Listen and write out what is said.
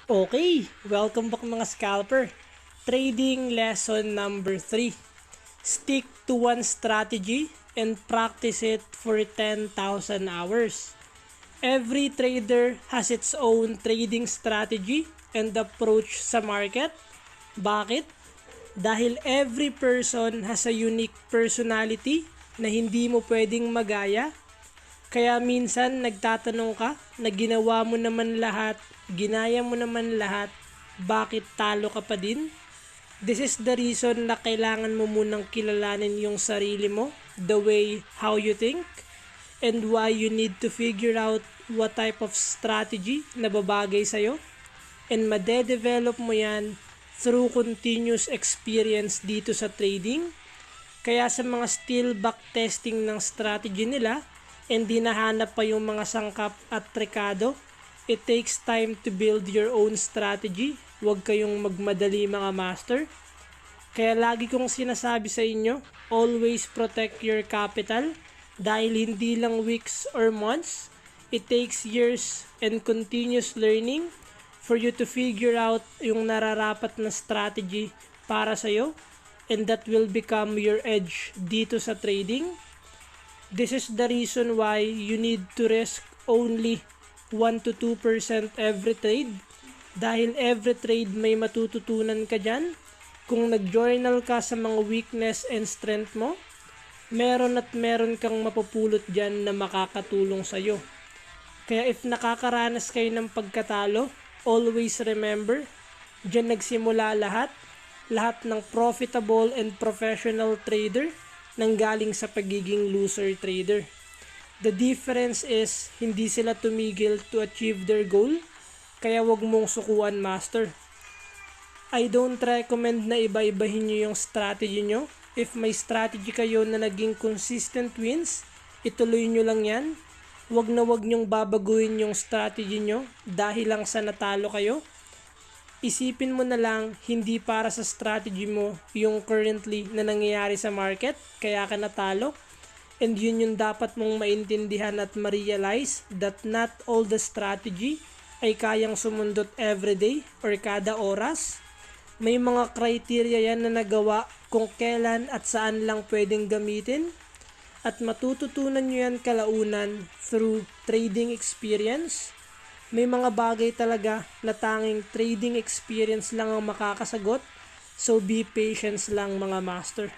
Okay, welcome back mga scalper. Trading lesson number 3. Stick to one strategy and practice it for 10,000 hours. Every trader has its own trading strategy and approach sa market. Bakit? Dahil every person has a unique personality na hindi mo pwedeng magaya. Kaya minsan nagtatanong ka na ginawa mo naman lahat, ginaya mo naman lahat, bakit talo ka pa din? This is the reason na kailangan mo munang kilalanin yung sarili mo, the way how you think, and why you need to figure out what type of strategy na babagay sa'yo. And madedevelop mo yan through continuous experience dito sa trading. Kaya sa mga still backtesting ng strategy nila, and di nahanap pa yung mga sangkap at trekado, it takes time to build your own strategy. Huwag kayong magmadali mga master. Kaya lagi kong sinasabi sa inyo, always protect your capital dahil hindi lang weeks or months, it takes years and continuous learning for you to figure out yung nararapat na strategy para sa'yo, and that will become your edge dito sa trading. This is the reason why you need to risk only 1 to 2% every trade. Dahil every trade may matututunan ka dyan. Kung nag-journal ka sa mga weakness and strength mo, meron at meron kang mapupulot dyan na makakatulong sa'yo. Kaya if nakakaranas kayo ng pagkatalo, always remember, dyan nagsimula lahat. Lahat ng profitable and professional trader nanggaling sa pagiging loser trader. The difference is, hindi sila tumigil to achieve their goal, kaya wag mong sukuan master. I don't recommend na iba-ibahin nyo yung strategy nyo. If may strategy kayo na naging consistent wins, ituloy nyo lang yan. Wag na wag nyong babaguhin yung strategy nyo dahil lang sa natalo kayo. Isipin mo na lang, hindi para sa strategy mo yung currently na nangyayari sa market, kaya ka natalo. And yun yung dapat mong maintindihan at ma-realize that not all the strategy ay kayang sumundot everyday or kada oras. May mga criteria yan na nagawa kung kailan at saan lang pwedeng gamitin. At matututunan nyo yan kalaunan through trading experience. May mga bagay talaga na tanging trading experience lang ang makakasagot. So be patient lang mga master.